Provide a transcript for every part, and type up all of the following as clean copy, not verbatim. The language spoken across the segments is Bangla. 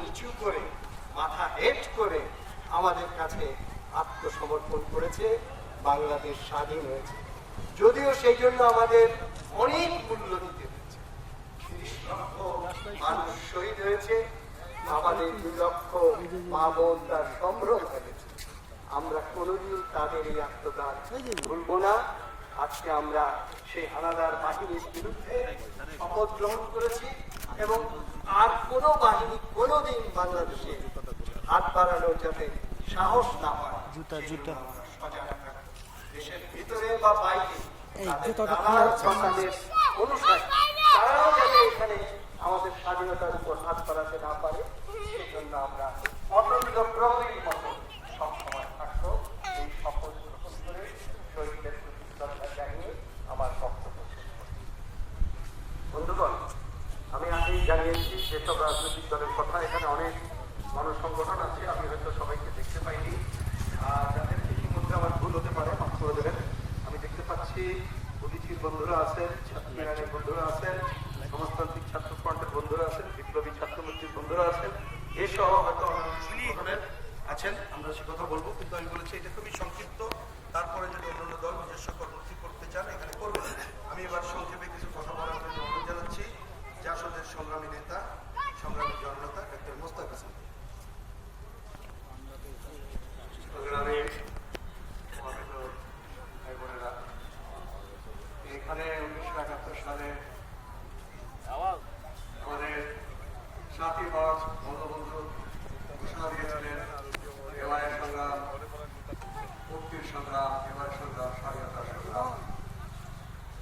নিচু করে, মাথা হেট করে আমাদের কাছে আত্মসমর্পণ করেছে, বাংলাদেশ স্বাধীন হয়েছে। যদিও সেই জন্য আমাদের অনেক মূল্য দিতে হয়েছে। ৩০ লক্ষ মানুষ শহীদ হয়েছে, আমাদের ২ লক্ষ মা বোন তার সম্ভ্রম হয়েছে। আমরা কোনোদিন তাদের এই আত্মদান ভুলব না। আজকে আমরা সেই হানাদার বাহিনীর বিরুদ্ধে শপথ গ্রহণ করেছি এবং আর কোনো বাহিনী কোনোদিন বাংলাদেশে হাত বাড়ানোর যাতে সাহস না পায়, সজাগ থাকা। দেশের ভিতরে বা বাইরে সরকারের অনুসারী তারাও যাতে এখানে আমাদের স্বাধীনতার উপর হাত বাড়াতে না পারে, সেজন্য আমরা অটল প্রহরীর মতো সবসময় থাকবো। এই শপথ গ্রহণ করে শহীদদের প্রতি শ্রদ্ধা জানিয়ে আমার বক্তব্য শেষ করব। বন্ধুগণ, আমি আগেই জানিয়েছি যেসব রাজনৈতিক দলের কথা, এখানে অনেক গণসংগঠন আছে, আমি হয়তো সবাইকে দেখতে পাইনি, যাদের ইতিমধ্যে আমার ভুল হতে পারে, মাফ করে দেবেন। আমি দেখতে পাচ্ছি বুদ্ধিজীবী বন্ধুরা আছেন, ছাত্রীদের বন্ধুরা আছেন, সমাজতান্ত্রিক ছাত্র ফ্রন্টের বন্ধুরা আছেন, বিপ্লবী ছাত্রমূর্তির বন্ধুরা আছেন, এসহ হয়তো অনেক আছেন। আমরা সে কথা বলবো, কিন্তু আমি বলেছি এটা খুবই সংক্ষিপ্ত। তারপরে যদি অন্যান্য দল নিজস্ব কর্মসূচি করতে চান এখানে করবেন। আমি এবার সংক্ষেপে কিছু কথা বলার জন্য অনুরোধ জানাচ্ছি জাসদের সংগ্রামী নেতা, সংগ্রামী জননেতা ডক্টর মোস্তাক হাসান। এখানে 1971 সালে আমাদের 7ই মার্চ বঙ্গবন্ধু ঘোষণা দিয়েছিলেন এবারের সংগ্রাম, মুক্তির সংগ্রাম, এবারের সংগ্রাম, স্বাধীনতার সংগ্রাম।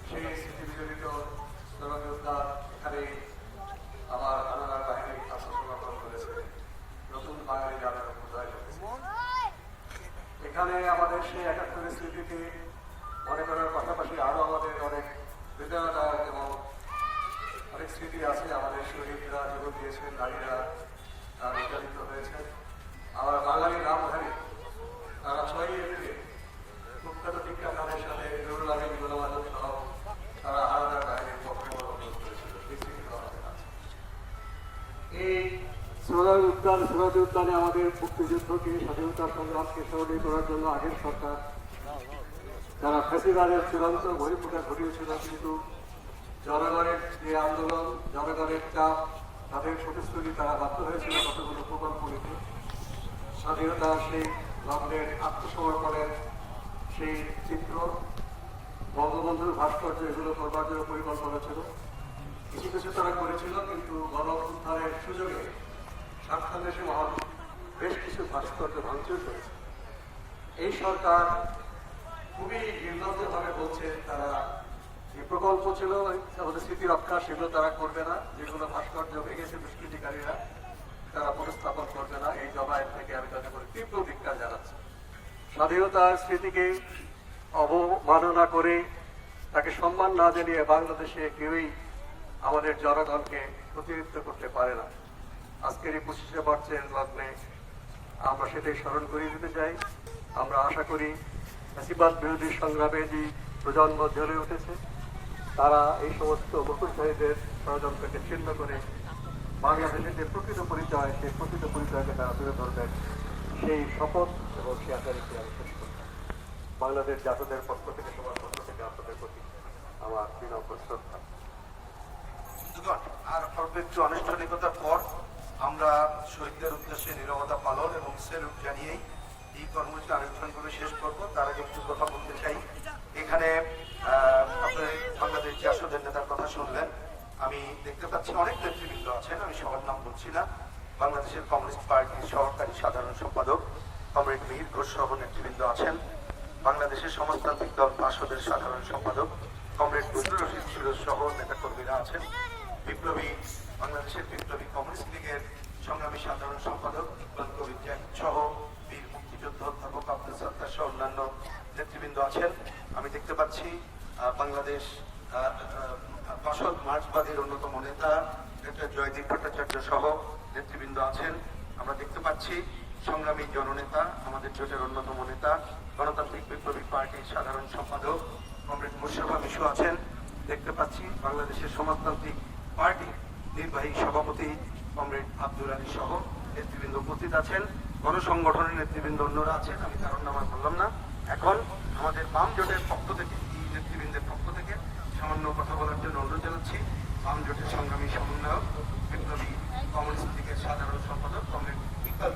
সেই স্মৃতি বিজড়িত যোদ্ধা এখানে আমার হানাদার বাহিনীর আত্মসমর্পণ করেছে, নতুন বাঙালি জানার বোঝায় এখানে আমাদের সেই 71 স্মৃতিকে মনে করার পাশাপাশি আরো আমাদের অনেক হৃদয়দায়ক এবং অনেক স্মৃতি আছে। আমাদের শহীদরা জীবন দিয়েছেন, নারীরা নির্যাতিত হয়েছেন। আমার বাঙালি নামধারী তারা 6ই এপ্রিল কুখ্যাত টিক্কাখানের সাথে নুরুল আমিন গোলাম আজম সহ তারা হানাদার বাহিনীর পক্ষে অবলম্বন করেছিল। এই সোনালী উদ্যানে আমাদের মুক্তিযুদ্ধকে, স্বাধীনতা সংগ্রামকে স্মরণীয় করার জন্য আগের সরকার যারা ফ্যাসিবাদের চূড়ান্ত বহিঃপ্রকাশ ঘটিয়েছিল, কিন্তু জনগণের যে আন্দোলন, জনগণের চাপ, তাদের প্রতিশ্রুতি তারা বাধ্য হয়েছিল কতগুলো প্রকল্প নিতে। স্বাধীনতা সেই লগ্নের আত্মসমর্পণের সেই চিত্র, বঙ্গবন্ধুর ভাস্কর্য, এগুলো করবার জন্য পরিকল্পনা ছিল। কিছু কিছু তারা করেছিল, কিন্তু গণ উদ্ধারের সুযোগে 47 মহান বেশ কিছু ভাস্কর্য ভাঙচুর করেছে। এই সরকার খুবই নির্লজ্জভাবে বলছে তারা যে প্রকল্প ছিল আমাদের স্মৃতি রক্ষা, সেগুলো তারা করবে না। যেগুলো ভাস্কর্য ভেঙেছে দুষ্কৃতিকারীরা, তারা পুনঃস্থাপন করবে না। এই জবাব থেকে আমি তাদের করে তীব্র ধিক্কার জানাচ্ছি। স্বাধীনতার স্মৃতিকে অবমাননা করে, তাকে সম্মান না জানিয়ে বাংলাদেশে কেউই আমাদের জনগণকে প্রতিনিধিত্ব করতে পারে না। আজকের এই 25শে মার্চের লগ্নে আমরা সেটাই স্মরণ করিয়ে দিতে চাই। আমরা আশা করি ফ্যাসিবাদ বিরোধী সংগ্রামে যে প্রজন্ম জ্বলে উঠেছে, তারা এই সমস্ত মুখোশধারীদের ষড়যন্ত্রকে ছিন্ন করে বাংলাদেশের যে প্রকৃত পরিচয়, সেই প্রকৃত পরিচয়কে তারা তুলে ধরবেন, সেই শপথ এবং সে আচারিকে আমি শেষ করব। বাংলাদেশ জাতীয়দের পক্ষ থেকে, সবার পক্ষ থেকে আপনাদের প্রতি আমার বিনম্র শ্রদ্ধা। আর অল্প একটু আনুষ্ঠানিকতার পর আমরা শহীদদের উদ্দেশ্যে নীরবতা পালন এবং স্যালুট জানিয়েই এই কর্মসূচি আনুষ্ঠানিকভাবে শেষ করব। তার আগে একটু কথা বলতে চাই। এখানে আপনার বাংলাদেশ জাসদের নেতার কথা শুনলেন। আমি দেখতে পাচ্ছি অনেক নেতৃবৃন্দ আছেন, আমি সবার নাম বলছি না। বাংলাদেশের কমিউনিস্ট পার্টির সহকারী সাধারণ সম্পাদক কমরেড মিহির ঘোষ সহ নেতৃবৃন্দ আছেন। বাংলাদেশের সমাজতান্ত্রিক দল বাসদের সাধারণ সম্পাদক কমরেড বজলুর রশিদ ফিরোজ সহ নেতাকর্মীরা আছেন। বাংলাদেশের বিপ্লবী কমিউনিস্ট লীগের সংগ্রামী সাধারণ সম্পাদক ইকবাল কবির জাহিদ সহ বীর মুক্তিযুদ্ধ অধ্যাপক আব্দুল সত্তার সহ অন্যান্য নেতৃবৃন্দ আছেন। আমি দেখতে পাচ্ছি বাংলাদেশ বাসদ মার্চবাদীর অন্যতম নেতা ডক্টর জয়দীপ ভট্টাচার্য সহ নেতৃবৃন্দ আছেন। আমরা দেখতে পাচ্ছি সংগ্রামী জননেতা, আমাদের জোটের অন্যতম নেতা, গণতান্ত্রিক বিপ্লবী পার্টির সাধারণ সম্পাদক কমরেড মুশারফা মিশু আছেন। দেখতে পাচ্ছি বাংলাদেশের সমাজতান্ত্রিক পার্টি নির্বাহী সভাপতি কমরেড আব্দুল আলী সহ নেতৃবৃন্দ উপস্থিত আছেন, গণসংগঠনের নেতৃবৃন্দ অন্যরা আছেন, আমি কারণ নাম আর বললাম না। এখন আমাদের বাম জোটের পক্ষ থেকে, এই নেতৃবৃন্দের পক্ষ থেকে সামান্য কথা বলার জন্য অনুরোধ জানাচ্ছি বাম জোটের সংগ্রামী সমন্বয়ক বিপ্লবী কমিউনিস্ট লীগের সাধারণ সম্পাদক কমরেড ইকবাল